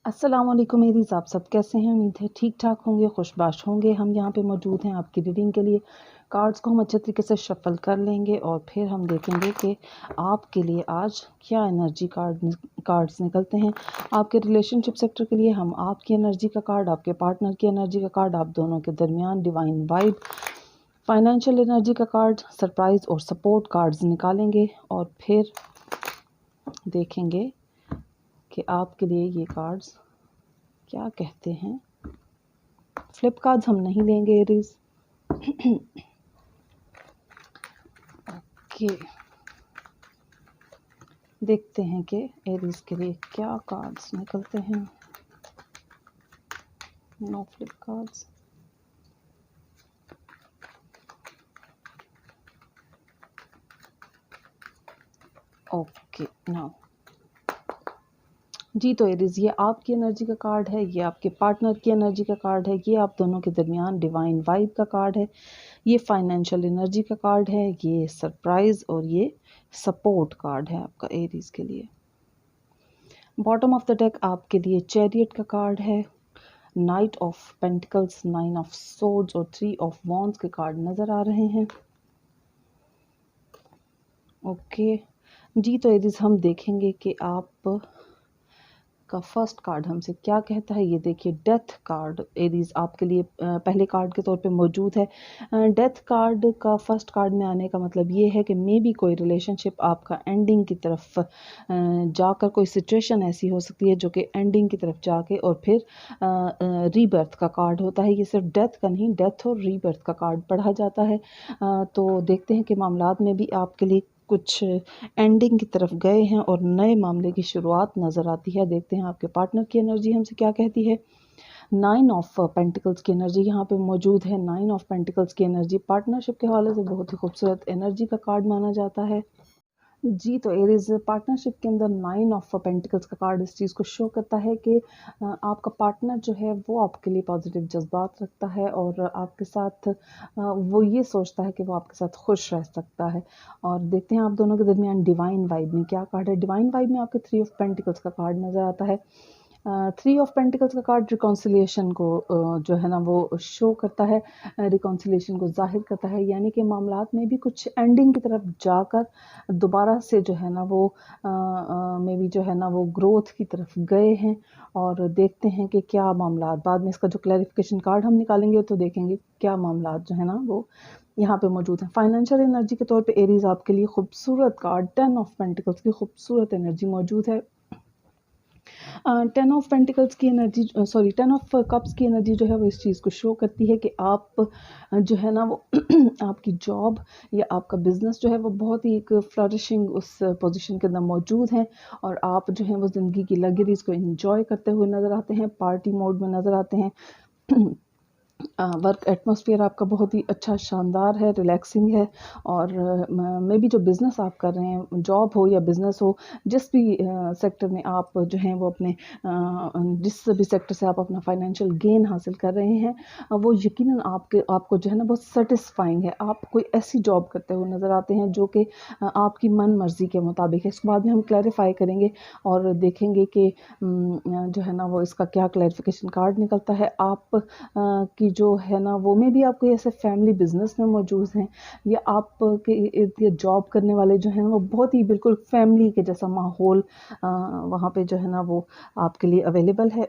अस्सलाम वालेकुम मेरीज़, आप सब कैसे हैं? उम्मीद है ठीक ठाक होंगे, खुशबाश होंगे। हम यहाँ पे मौजूद हैं आपकी रीडिंग के लिए। कार्ड्स को हम अच्छे तरीके से शफ़ल कर लेंगे और फिर हम देखेंगे कि आपके लिए आज क्या एनर्जी कार्ड्स निकलते हैं। आपके रिलेशनशिप सेक्टर के लिए हम आपकी एनर्जी का कार्ड, आपके पार्टनर की एनर्जी का कार्ड, आप दोनों के दरमियान डिवाइन वाइब, फाइनेंशियल एनर्जी का कार्ड, सरप्राइज़ और सपोर्ट कार्ड्स निकालेंगे और फिर देखेंगे कि आपके लिए ये कार्ड्स क्या कहते हैं। फ्लिप कार्ड्स हम नहीं लेंगे एरीज। ओके, देखते हैं कि एरीज के लिए क्या कार्ड्स निकलते हैं। No flip cards. Okay, now जी, तो एरीज ये आपकी एनर्जी का कार्ड है, ये आपके पार्टनर की एनर्जी का कार्ड है, ये आप दोनों के दरमियान डिवाइन वाइब का कार्ड है, ये फाइनेंशियल एनर्जी का कार्ड है, ये सरप्राइज और ये सपोर्ट कार्ड है आपका एरीज के लिए। बॉटम ऑफ द डेक आपके लिए चैरियट का कार्ड है, night of pentacles, nine of swords और थ्री ऑफ वॉन्ड्स के कार्ड नज़र आ रहे हैं। ओके जी, तो एरीज हम देखेंगे कि आप का फर्स्ट कार्ड हमसे क्या कहता है। ये देखिए, डेथ कार्ड एरीज आपके लिए पहले कार्ड के तौर पे मौजूद है। डेथ कार्ड का फर्स्ट कार्ड में आने का मतलब ये है कि मे बी कोई रिलेशनशिप आपका एंडिंग की तरफ जाकर, कोई सिचुएशन ऐसी हो सकती है जो कि एंडिंग की तरफ जाके और फिर रीबर्थ का कार्ड होता है। ये सिर्फ डेथ का नहीं, डेथ और रीबर्थ का कार्ड पढ़ा जाता है। तो देखते हैं कि मामलात में भी आपके लिए कुछ एंडिंग की तरफ गए हैं और नए मामले की शुरुआत नज़र आती है। देखते हैं आपके पार्टनर की एनर्जी हमसे क्या कहती है। नाइन ऑफ पेंटिकल्स की एनर्जी यहाँ पे मौजूद है। नाइन ऑफ पेंटिकल्स की एनर्जी पार्टनरशिप के हवाले से बहुत ही खूबसूरत एनर्जी का कार्ड माना जाता है। जी, तो एरीज पार्टनरशिप के अंदर नाइन ऑफ पेंटिकल्स का कार्ड इस चीज़ को शो करता है कि आपका पार्टनर जो है वो आपके लिए पॉजिटिव जज्बात रखता है और आपके साथ वो ये सोचता है कि वो आपके साथ खुश रह सकता है। और देखते हैं आप दोनों के दरमियान डिवाइन वाइब में क्या कार्ड है। डिवाइन वाइब में आपके थ्री ऑफ पेंटिकल्स का कार्ड नज़र आता है। थ्री ऑफ पेंटिकल्स का कार्ड रिकॉन्सिलिएशन को जो है ना वो शो करता है, रिकॉन्सिलिएशन को जाहिर करता है, यानी कि मामलात में भी कुछ एंडिंग की तरफ जाकर दोबारा से जो है ना वो मे बी जो है ना वो ग्रोथ की तरफ गए हैं। और देखते हैं कि क्या मामलात, बाद में इसका जो क्लैरिफिकेशन कार्ड हम निकालेंगे तो देखेंगे क्या मामलात जो है ना वो यहाँ पे मौजूद है। फाइनेंशियल एनर्जी के तौर पे एरीज आपके लिए खूबसूरत कार्ड टेन ऑफ पेंटिकल्स की खूबसूरत एनर्जी मौजूद है। टेन ऑफ पेंटिकल्स की energy, sorry, ten of cups की एनर्जी जो है वो इस चीज़ को शो करती है कि आप जो है ना वो आपकी जॉब या आपका बिजनेस जो है वो बहुत ही एक फ्लरिशिंग उस पोजीशन के अंदर मौजूद है और आप जो है वो ज़िंदगी की लग्जरीज को एंजॉय करते हुए नज़र आते हैं, पार्टी मोड में नज़र आते हैं। वर्क एटमॉस्फेयर आपका बहुत ही अच्छा शानदार है, रिलैक्सिंग है। और मे बी जो बिज़नेस आप कर रहे हैं, जॉब हो या बिज़नेस हो, जिस भी सेक्टर में आप जो हैं वो अपने जिस भी सेक्टर से आप अपना फाइनेंशियल गेन हासिल कर रहे हैं, वो यकीनन आपको जो है ना बहुत सेटिस्फाइंग है। आप कोई ऐसी जॉब करते हुए नज़र आते हैं जो कि आपकी मन मर्ज़ी के मुताबिक है। इसके बाद में हम क्लैरिफाई करेंगे और देखेंगे कि जो है ना वो इसका क्या क्लैरिफिकेशन कार्ड निकलता है। आप की जो है ना वो में भी आप कोई ऐसे फैमिली बिजनेस में मौजूद हैं या आप के इर्द गिर्द जॉब करने वाले जो हैं वो बहुत ही बिल्कुल फैमिली के जैसा माहौल वहाँ पे जो है ना वो आपके लिए अवेलेबल है।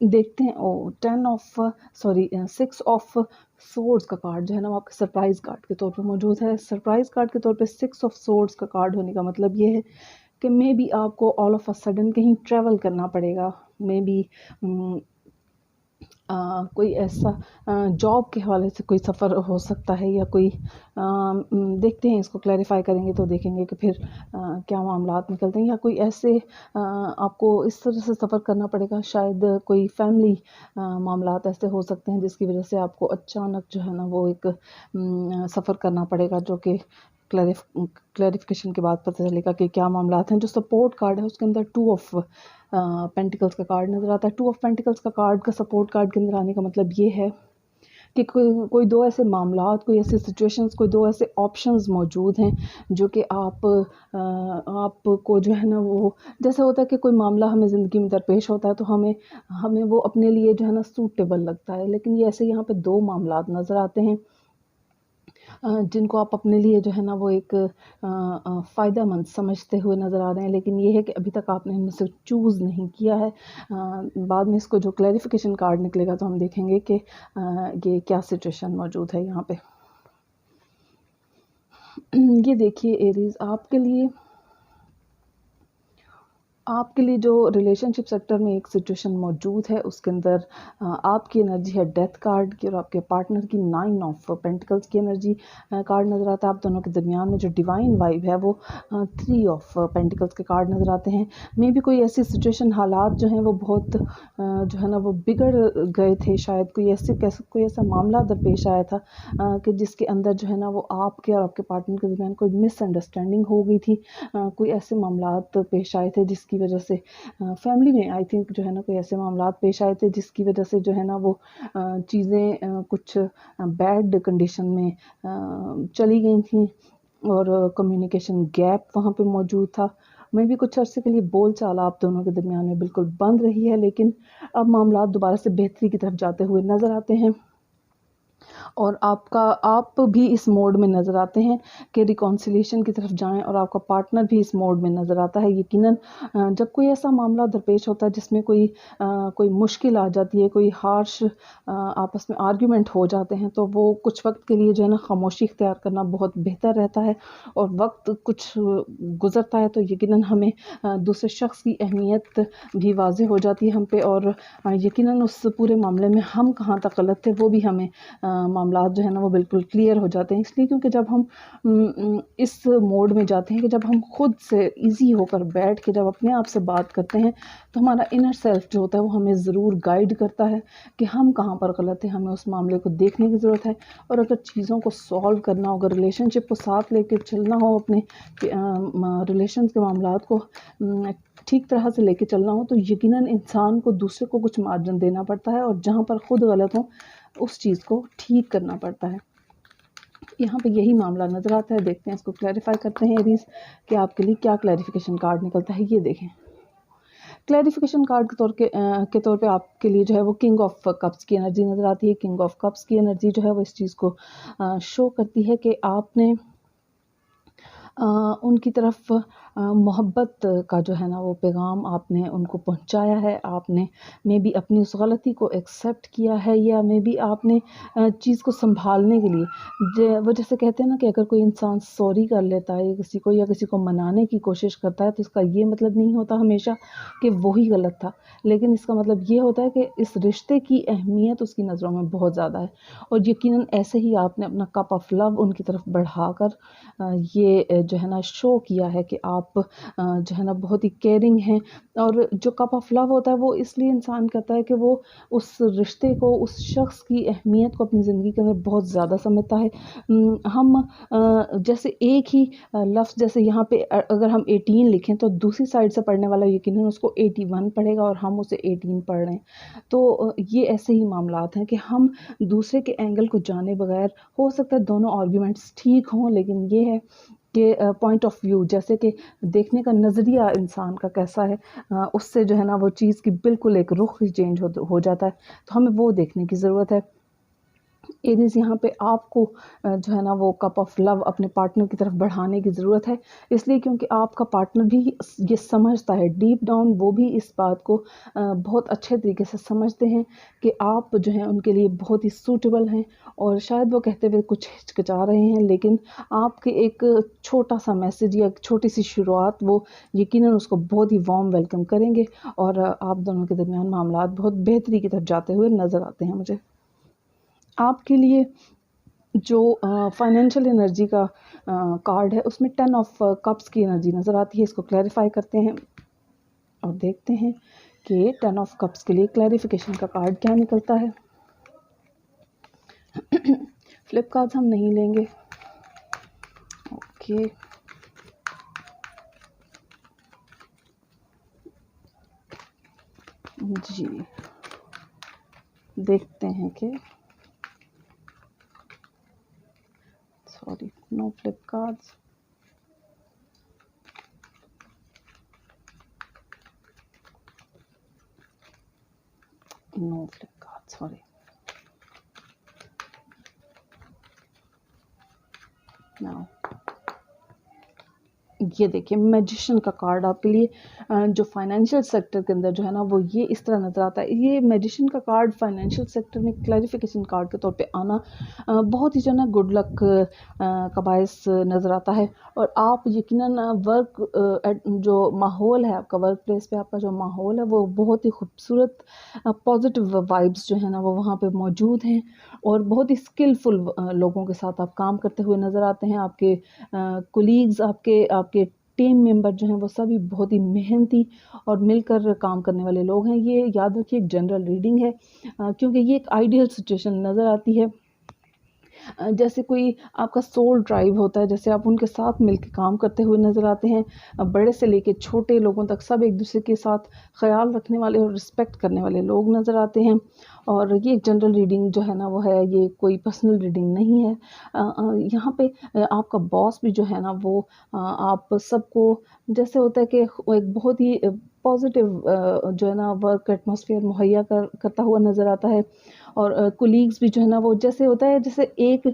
देखते हैं। Oh, ten of, sorry, six of swords का कार्ड जो है ना वो आपके सरप्राइज कार्ड के तौर पे मौजूद है। सरप्राइज कार्ड के तौर पे सिक्स ऑफ सोर्ड्स का कार्ड होने का मतलब ये है कि मे बी आपको ऑल ऑफ अ सडन कहीं ट्रैवल करना पड़ेगा। मे बी कोई ऐसा जॉब के हवाले से कोई सफ़र हो सकता है या कोई देखते हैं, इसको क्लैरिफाई करेंगे तो देखेंगे कि फिर क्या मामलात निकलते हैं। या कोई ऐसे आपको इस तरह से सफ़र करना पड़ेगा, शायद कोई फैमिली मामलात ऐसे हो सकते हैं जिसकी वजह से आपको अचानक जो है ना वो एक सफ़र करना पड़ेगा, जो कि क्लैरिफिकेशन के बाद पता चलेगा कि क्या मामलात हैं। जो सपोर्ट कार्ड है उसके अंदर टू ऑफ पेंटिकल्स का कार्ड नज़र आता है। टू ऑफ पेंटिकल्स का कार्ड का सपोर्ट कार्ड के अंदर आने का मतलब ये है کہ کوئی دو ایسے معاملات، کوئی ایسی سچویشنز، کوئی دو ایسے آپشنز موجود ہیں جو کہ آپ کو جو ہے نا وہ جیسے ہوتا ہے کہ کوئی معاملہ ہمیں زندگی میں درپیش ہوتا ہے تو ہمیں وہ اپنے لیے جو ہے نا سوٹیبل لگتا ہے، لیکن یہ ایسے یہاں پہ دو معاملات نظر آتے ہیں جن کو آپ اپنے لیے جو ہے نا وہ ایک فائدہ مند سمجھتے ہوئے نظر آ رہے ہیں، لیکن یہ ہے کہ ابھی تک آپ نے ان میں سے چوز نہیں کیا ہے۔ بعد میں اس کو جو کلیریفیکیشن کارڈ نکلے گا تو ہم دیکھیں گے کہ یہ کیا سچویشن موجود ہے یہاں پہ۔ یہ دیکھیے ایریز، آپ کے لیے جو ریلیشن شپ سیکٹر میں ایک سچویشن موجود ہے اس کے اندر آپ کی انرجی ہے ڈیتھ کارڈ کی، اور آپ کے پارٹنر کی 9 آف پینٹیکلز کی انرجی کارڈ نظر آتا ہے۔ آپ دونوں کے درمیان میں جو ڈیوائن وائب ہے وہ 3 آف پینٹیکلز کے کارڈ نظر آتے ہیں۔ میں بھی کوئی ایسی سچویشن، حالات جو ہیں وہ بہت جو ہے نا وہ بگڑ گئے تھے، شاید کوئی ایسا معاملہ درپیش آیا تھا کہ جس کے اندر جو ہے نا وہ آپ کے اور آپ کے پارٹنر کے درمیان کوئی مس انڈرسٹینڈنگ ہو گئی تھی، کوئی ایسے معاملات پیش آئے تھے جس کی وجہ سے فیملی میں آئی تھنک جو ہے نا کوئی ایسے معاملات پیش آئے تھے جس کی وجہ سے جو ہے نا وہ چیزیں کچھ بیڈ کنڈیشن میں چلی گئی تھیں، اور کمیونیکیشن گیپ وہاں پہ موجود تھا۔ میں بھی کچھ عرصے کے لیے بول چال آپ دونوں کے درمیان میں بالکل بند رہی ہے، لیکن اب معاملات دوبارہ سے بہتری کی طرف جاتے ہوئے نظر آتے ہیں، اور آپ بھی اس موڈ میں نظر آتے ہیں کہ ریکونسیلیشن کی طرف جائیں، اور آپ کا پارٹنر بھی اس موڈ میں نظر آتا ہے۔ یقیناً جب کوئی ایسا معاملہ درپیش ہوتا ہے جس میں کوئی مشکل آ جاتی ہے، کوئی ہارش آپس میں آرگیومنٹ ہو جاتے ہیں، تو وہ کچھ وقت کے لیے جو ہے نا خاموشی اختیار کرنا بہت بہتر رہتا ہے، اور وقت کچھ گزرتا ہے تو یقیناً ہمیں دوسرے شخص کی اہمیت بھی واضح ہو جاتی ہے ہم پہ، اور یقیناً اس پورے معاملے میں ہم کہاں تک غلط تھے وہ بھی ہمیں معاملات جو ہے نا وہ بالکل کلیئر ہو جاتے ہیں، اس لیے کیونکہ جب ہم اس موڈ میں جاتے ہیں کہ جب ہم خود سے ایزی ہو کر بیٹھ کے جب اپنے آپ سے بات کرتے ہیں تو ہمارا انر سیلف جو ہوتا ہے وہ ہمیں ضرور گائیڈ کرتا ہے کہ ہم کہاں پر غلط ہیں، ہمیں اس معاملے کو دیکھنے کی ضرورت ہے، اور اگر چیزوں کو سالو کرنا ہو، اگر ریلیشن شپ کو ساتھ لے کے چلنا ہو، اپنے ریلیشنز کے معاملات کو ٹھیک طرح سے لے کے چلنا ہو، تو یقیناً انسان کو دوسرے کو کچھ مارجن دینا پڑتا ہے، اور جہاں پر خود غلط ہوں اس چیز کو ٹھیک کرنا پڑتا ہے۔ یہاں پہ یہی معاملہ نظر آتا ہے، دیکھتے ہیں اس کو کلیریفائی کرتے ہیں ایریز کہ آپ کے لیے کیا کلیریفیکیشن کارڈ نکلتا ہے۔ یہ دیکھیں، کلیریفیکیشن کارڈ کے طور پہ آپ کے لیے جو ہے وہ کنگ آف کپس کی انرجی نظر آتی ہے۔ کنگ آف کپس کی انرجی جو ہے وہ اس چیز کو شو کرتی ہے کہ آپ نے ان کی طرف محبت کا جو ہے نا وہ پیغام آپ نے ان کو پہنچایا ہے، آپ نے میں بھی اپنی اس غلطی کو ایکسیپٹ کیا ہے، یا میں بھی آپ نے چیز کو سنبھالنے کے لیے وہ جیسے کہتے ہیں نا کہ اگر کوئی انسان سوری کر لیتا ہے یا کسی کو منانے کی کوشش کرتا ہے تو اس کا یہ مطلب نہیں ہوتا ہمیشہ کہ وہی غلط تھا، لیکن اس کا مطلب یہ ہوتا ہے کہ اس رشتے کی اہمیت اس کی نظروں میں بہت زیادہ ہے، اور یقیناً ایسے ہی آپ نے اپنا کپ آف لو ان کی طرف بڑھا کر یہ جو ہے نا شو کیا ہے کہ آپ جو ہے نا بہت ہی کیئرنگ ہیں، اور جو کپ آف لو ہوتا ہے وہ اس لیے انسان کہتا ہے کہ وہ اس رشتے کو، اس شخص کی اہمیت کو اپنی زندگی کے اندر بہت زیادہ سمجھتا ہے۔ ہم جیسے ایک ہی لفظ، جیسے یہاں پہ اگر ہم 18 لکھیں تو دوسری سائڈ سے پڑھنے والا یقیناً اس کو 81 پڑھے گا، اور ہم اسے 18 پڑھ رہے ہیں، تو یہ ایسے ہی معاملات ہیں کہ ہم دوسرے کے اینگل کو جانے بغیر، ہو سکتا ہے دونوں آرگیومنٹس ٹھیک ہوں، لیکن یہ ہے کہ پوائنٹ آف ویو، جیسے کہ دیکھنے کا نظریہ انسان کا کیسا ہے، اس سے جو ہے نا وہ چیز کی بالکل ایک رخ ہی چینج ہو جاتا ہے، تو ہمیں وہ دیکھنے کی ضرورت ہے۔ ایریز، یہاں پہ آپ کو جو ہے نا وہ کپ آف لو اپنے پارٹنر کی طرف بڑھانے کی ضرورت ہے، اس لیے کیونکہ آپ کا پارٹنر بھی یہ سمجھتا ہے، ڈیپ ڈاؤن وہ بھی اس بات کو بہت اچھے طریقے سے سمجھتے ہیں کہ آپ جو ہیں ان کے لیے بہت ہی سوٹیبل ہیں، اور شاید وہ کہتے ہوئے کچھ ہچکچا رہے ہیں، لیکن آپ کے ایک چھوٹا سا میسج یا ایک چھوٹی سی شروعات وہ یقیناً اس کو بہت ہی وارم ویلکم کریں گے، اور آپ دونوں کے درمیان معاملات بہت بہتری کی طرف جاتے ہوئے نظر آتے ہیں مجھے۔ آپ کے لیے جو فائنینشیل انرجی کا کارڈ ہے اس میں 10 آف کپس کی انرجی نظر آتی ہے، اس کو کلیریفائی کرتے ہیں اور دیکھتے ہیں کہ 10 آف کپس کے لیے کلیریفیکیشن کا کارڈ کیا نکلتا ہے۔ فلپ کارڈز ہم نہیں لیں گے، اوکے، جی دیکھتے ہیں کہ sorry, no flip cards. No flip cards, sorry. Now ये देखिए मैजिशियन का कार्ड आपके लिए जो फाइनेंशियल सेक्टर के अंदर जो है ना वो ये इस तरह नज़र आता है। ये मैजिशियन का कार्ड फाइनेंशियल सेक्टर में क्लैरिफिकेशन कार्ड के तौर पे आना बहुत ही जो है ना गुड लक का बायस नज़र आता है। और आप यकीनन वर्क जो माहौल है आपका, वर्क प्लेस पे आपका जो माहौल है वो बहुत ही खूबसूरत पॉजिटिव वाइब्स जो है ना वो वहाँ पे मौजूद हैं और बहुत ही स्किलफुल लोगों के साथ आप काम करते हुए नज़र आते हैं। आपके कोलीग्स, आपके टीम मेंबर जो हैं वो सभी बहुत ही मेहनती और मिलकर काम करने वाले लोग हैं। ये याद रखिए एक जनरल रीडिंग है क्योंकि ये एक आइडियल सिचुएशन नज़र आती है। जैसे कोई आपका सोल ड्राइव होता है, जैसे आप उनके साथ मिलकर काम करते हुए नज़र आते हैं। बड़े से लेके छोटे लोगों तक सब एक दूसरे के साथ ख़्याल रखने वाले और रिस्पेक्ट करने वाले लोग नज़र आते हैं। और ये एक जनरल रीडिंग जो है ना वो है, ये कोई पर्सनल रीडिंग नहीं है। यहाँ पे आपका बॉस भी जो है ना वो आप सबको जैसे होता है कि एक बहुत ही पॉजिटिव जो है ना वर्क एटमॉस्फेयर मुहैया करता हुआ नज़र आता है। और कोलीग्स भी जो है ना वो जैसे होता है जैसे एक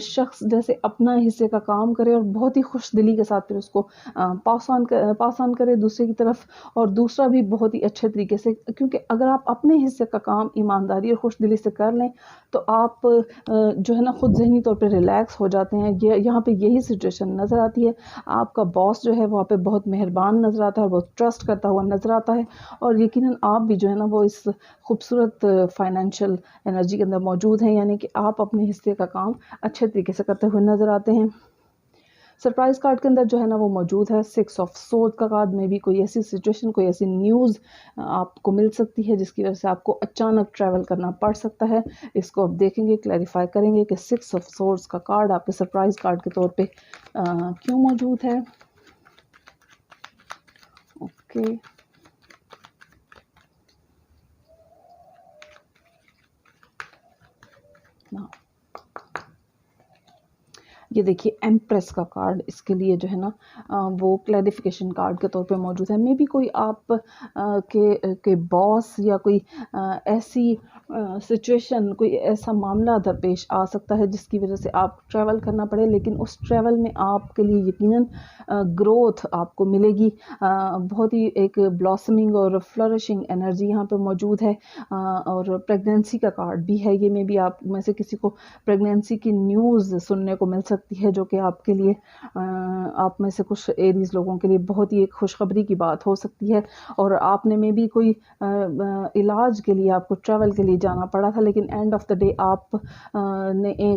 शख्स जैसे अपना हिस्से का काम करे और बहुत ही खुश दिली के साथ फिर उसको पास ऑन करे दूसरे की तरफ, और दूसरा भी बहुत ही अच्छे तरीके से। क्योंकि अगर आप अपने हिस्से का काम ईमानदारी और खुश दिली से कर लें तो आप जो है ना ख़ुद ज़हनी तौर पे रिलैक्स हो जाते हैं। ये यहाँ पे यही सिचुएशन नज़र आती है। आपका बॉस जो है वहाँ पे बहुत मेहरबान नज़र आता है, बहुत ट्रस्ट करता हुआ नज़र आता है। और यकीनन आप भी जो है ना वो इस खूबसूरत फाइनेंशियल एनर्जी के अंदर मौजूद हैं, यानी कि आप अपने हिस्से का काम अच्छे तरीके से करते हुए नज़र आते हैं। सरप्राइज कार्ड के अंदर जो है ना वो मौजूद है 6 ऑफ सोर्ड का कार्ड में भी कोई ऐसी सिचुएशन, कोई ऐसी न्यूज़ आपको मिल सकती है जिसकी वजह से आपको अचानक ट्रैवल करना पड़ सकता है। इसको आप देखेंगे, क्लैरिफाई करेंगे कि 6 ऑफ सोर्ड्स का कार्ड आपके सरप्राइज कार्ड के तौर पे क्यों मौजूद है। ओके, नाउ ये देखिए एम्प्रेस का कार्ड इसके लिए जो है ना वो क्लैरिफिकेशन कार्ड के तौर पे मौजूद है। मे बी कोई आप के बॉस या कोई ऐसी सिचुएशन, कोई ऐसा मामला दरपेश आ सकता है जिसकी वजह से आप ट्रैवल करना पड़े, लेकिन उस ट्रैवल में आपके लिए यकीनन ग्रोथ आपको मिलेगी। बहुत ही एक ब्लॉसमिंग और फ्लरिशिंग एनर्जी यहाँ पे मौजूद है। और प्रेगनेंसी का कार्ड भी है। ये में भी आप में से किसी को प्रेगनेंसी की न्यूज़ सुनने को मिल सकती है जो कि आपके लिए आप में से कुछ एरीज लोगों के लिए बहुत ही एक खुशखबरी की बात हो सकती है। और आपने में भी कोई इलाज के लिए आपको ट्रैवल के लिए जाना पड़ा था, लेकिन एंड ऑफ द डे आप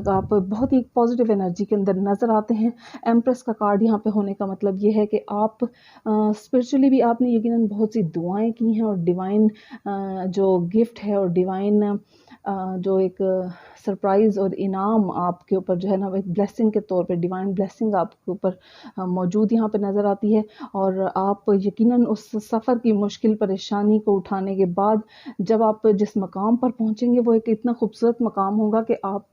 आप बहुत ही पॉजिटिव एनर्जी के अंदर नज़र आते हैं। एम्प्रेस का कार्ड यहाँ पे होने का मतलब ये है कि आप स्पिरिचुअली भी आपने यकीनन बहुत सी दुआएं की हैं और डिवाइन जो गिफ्ट है और डिवाइन जो एक सरप्राइज़ और इनाम आपके ऊपर जो है ना एक ब्लेसिंग के तौर पे, डिवाइन ब्लेसिंग आपके ऊपर मौजूद यहाँ पे नज़र आती है। और आप यकीनन उस सफ़र की मुश्किल परेशानी को उठाने के बाद जब आप जिस मकाम पर पहुँचेंगे वो एक इतना खूबसूरत मकाम होगा कि आप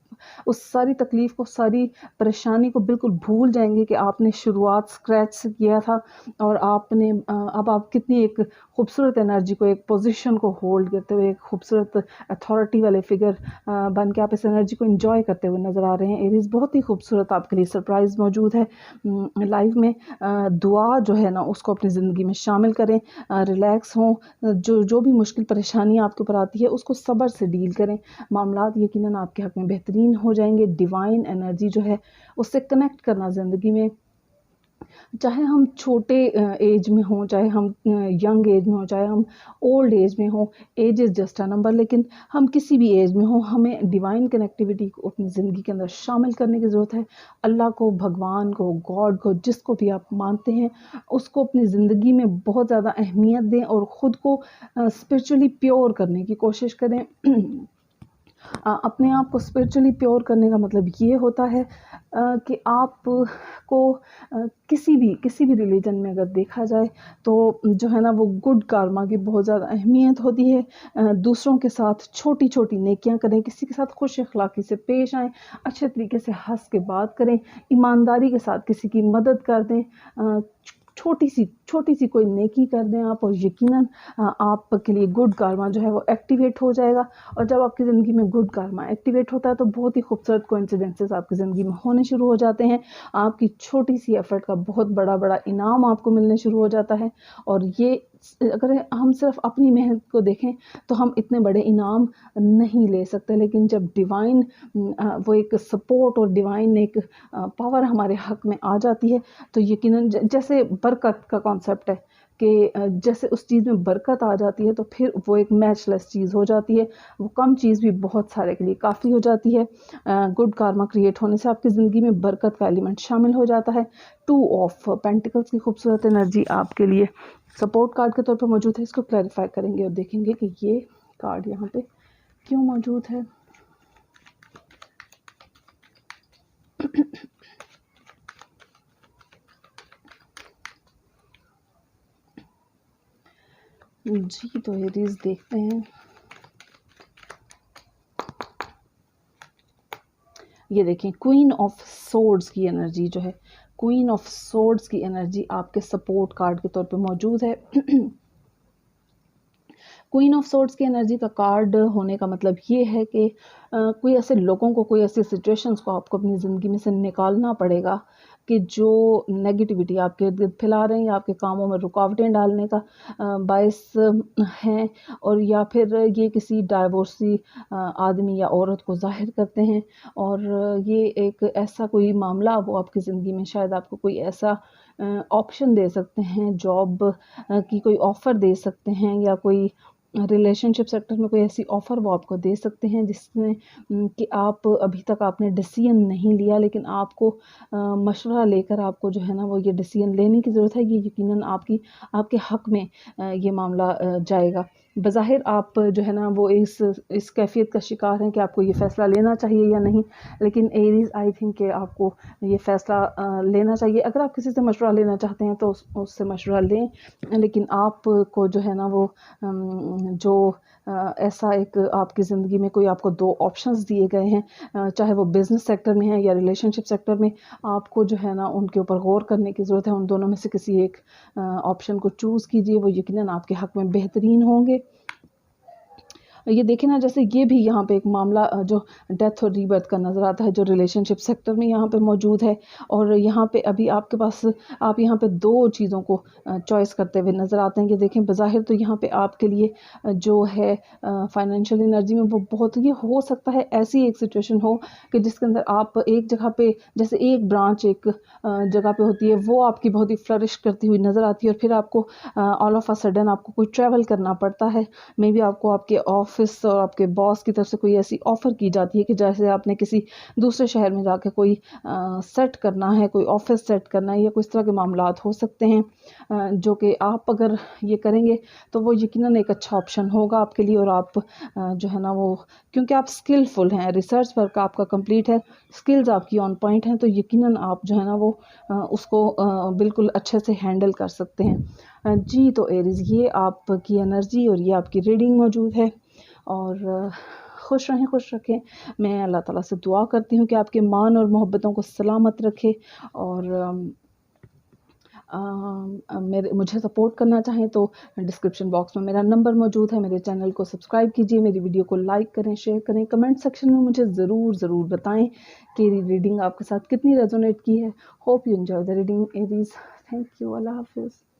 उस सारी तकलीफ़ को, सारी परेशानी को बिल्कुल भूल जाएंगे कि आपने शुरुआत स्क्रैच से किया था। और आपने अब आप कितनी एक खूबसूरत एनर्जी को, एक पोजीशन को होल्ड करते हुए, एक खूबसूरत अथॉरिटी वाले फिगर बन के आप इस एनर्जी को एंजॉय करते हुए नज़र आ रहे हैं। एरीज बहुत ही खूबसूरत आपके लिए सरप्राइज़ मौजूद है लाइफ में। दुआ जो है ना उसको अपनी ज़िंदगी में शामिल करें, रिलैक्स हों, जो भी मुश्किल परेशानी आपके ऊपर आती है उसको सब्र से डील करें। मामलात यकीनन आपके हक़ में बेहतरीन हो जाएंगे। डिवाइन एनर्जी जो है उससे कनेक्ट करना ज़िंदगी में, चाहे हम छोटे एज में हों, चाहे हम यंग एज में हों, चाहे हम ओल्ड एज में हों, age is just a number, लेकिन हम किसी भी एज में हों हमें डिवाइन कनेक्टिविटी को अपनी ज़िंदगी के अंदर शामिल करने की ज़रूरत है। अल्लाह को, भगवान को, गॉड को, जिसको भी आप मानते हैं उसको अपनी ज़िंदगी में बहुत ज़्यादा अहमियत दें और ख़ुद को स्पिरिचुअली प्योर करने की कोशिश करें। अपने आप को स्पिरिचुअली प्योर करने का मतलब ये होता है कि आप को किसी भी रिलीजन में अगर देखा जाए तो जो है ना वो गुड कर्मा की बहुत ज़्यादा अहमियत होती है। दूसरों के साथ छोटी छोटी नेकियां करें, किसी के साथ खुश अखलाकी से पेश आएँ, अच्छे तरीके से हंस के बात करें, ईमानदारी के साथ किसी की मदद कर दें, छोटी सी कोई नेकी कर दें आप, और यकीनन आपके लिए गुड कर्मा जो है वो एक्टिवेट हो जाएगा। और जब आपकी ज़िंदगी में गुड कर्मा एक्टिवेट होता है तो बहुत ही खूबसूरत कोइंसिडेंसेस आपकी ज़िंदगी में होने शुरू हो जाते हैं। आपकी छोटी सी एफर्ट का बहुत बड़ा बड़ा इनाम आपको मिलने शुरू हो जाता है। और ये अगर हम सिर्फ अपनी मेहनत को देखें तो हम इतने बड़े इनाम नहीं ले सकते, लेकिन जब डिवाइन वो एक सपोर्ट और डिवाइन एक पावर हमारे हक में आ जाती है तो यकीनन जैसे बरकत का कॉन्सेप्ट है कि जैसे उस चीज़ में बरकत आ जाती है तो फिर वो एक मैचलेस चीज़ हो जाती है, वो कम चीज़ भी बहुत सारे के लिए काफ़ी हो जाती है। गुड कार्मा क्रिएट होने से आपकी ज़िंदगी में बरकत का एलिमेंट शामिल हो जाता है। 2 ऑफ पेंटिकल्स की खूबसूरत एनर्जी आपके लिए सपोर्ट कार्ड के तौर पर मौजूद है। इसको क्लैरिफाई करेंगे और देखेंगे कि ये कार्ड यहाँ पे क्यों मौजूद है। जी तो एरीज देखते हैं। ये देखें क्वीन ऑफ सोर्ड्स की एनर्जी जो है, क्वीन ऑफ सोर्ड्स की एनर्जी आपके सपोर्ट कार्ड के तौर पे मौजूद है। क्वीन ऑफ सोर्ड्स की एनर्जी का कार्ड होने का मतलब ये है कि कोई ऐसे लोगों को, कोई ऐसी सिचुएशंस को आपको अपनी ज़िंदगी में से निकालना पड़ेगा कि जो नेगेटिविटी आपके इर्द गिर्द फैला रहे हैं या आपके कामों में रुकावटें डालने का बायस हैं, और या फिर ये किसी डाइवोर्सी आदमी या औरत को ज़ाहिर करते हैं। और ये एक ऐसा कोई मामला वो आपकी ज़िंदगी में शायद आपको कोई ऐसा ऑप्शन दे सकते हैं, जॉब की कोई ऑफ़र दे सकते हैं, या कोई रिलेशनशिप सेक्टर में कोई ऐसी ऑफ़र वो आपको दे सकते हैं जिसमें कि आप अभी तक आपने डिसीजन नहीं लिया, लेकिन आपको मशवरा लेकर आपको जो है ना वो ये डिसीजन लेने की ज़रूरत है। ये यकीनन आपके हक़ में ये मामला जाएगा। बज़ाहिर आप जो है ना वो इस कैफ़ियत का शिकार हैं कि आपको ये फ़ैसला लेना चाहिए या नहीं, लेकिन एरीज़ आई थिंक कि आपको ये फ़ैसला लेना चाहिए। अगर आप किसी से मशवरा लेना चाहते हैं तो उससे मशवरा लें, लेकिन आपको जो है ना वो जो ऐसा एक आपकी ज़िंदगी में कोई आपको 2 ऑप्शंस दिए गए हैं, चाहे वो बिज़नेस सेक्टर में है या रिलेशनशिप सेक्टर में, आपको जो है ना उनके ऊपर गौर करने की ज़रूरत है। उन दोनों में से किसी एक ऑप्शन को चूज़ कीजिए, वो यकीनन आपके हक़ में बेहतरीन होंगे। ये देखें ना, जैसे ये भी यहाँ पे एक मामला जो डेथ और रीबर्थ का नज़र आता है, जो रिलेशनशिप सेक्टर में यहाँ पे मौजूद है। और यहाँ पे अभी आपके पास आप यहाँ पे 2 चीज़ों को चॉइस करते हुए नज़र आते हैं। कि देखें बज़ाहिर तो यहाँ पे आपके लिए जो है फाइनेंशियल एनर्जी में वो बहुत, ये हो सकता है ऐसी एक सिचुएशन हो कि जिसके अंदर आप एक जगह पे, जैसे एक ब्रांच एक जगह पे होती है, वो आपकी बहुत ही फ्लरिश करती हुई नज़र आती है, और फिर आपको ऑल ऑफ अ सडन आपको कोई ट्रैवल करना पड़ता है। मे बी आपको आपके ऑफिस और आपके बॉस की तरफ से कोई ऐसी ऑफ़र की जाती है कि जैसे आपने किसी दूसरे शहर में जाके कोई सेट करना है, कोई ऑफिस सेट करना है, या कोई इस तरह के मामलात हो सकते हैं जो कि आप अगर ये करेंगे तो वो यकीनन एक अच्छा ऑप्शन होगा आपके लिए। और आप जो है ना वो, क्योंकि आप स्किलफुल हैं, रिसर्च वर्क आपका कंप्लीट है, स्किल्स आपकी ऑन पॉइंट हैं, तो यकीनन आप जो है ना वो उसको बिल्कुल अच्छे से हैंडल कर सकते हैं। जी तो एरीज़, ये आपकी एनर्जी और ये आपकी रीडिंग मौजूद है। और खुश रहें, खुश रखें। मैं अल्लाह ताला से दुआ करती हूँ कि आपके मान और मोहब्बतों को सलामत रखे। और मुझे सपोर्ट करना चाहें तो डिस्क्रिप्शन बॉक्स में मेरा नंबर मौजूद है। मेरे चैनल को सब्सक्राइब कीजिए, मेरी वीडियो को लाइक करें, शेयर करें, कमेंट सेक्शन में मुझे ज़रूर बताएं कि रीडिंग आपके साथ कितनी रेजोनेट की है। Hope you enjoy the reading Aries. Thank you. अल्लाह हाफिज़।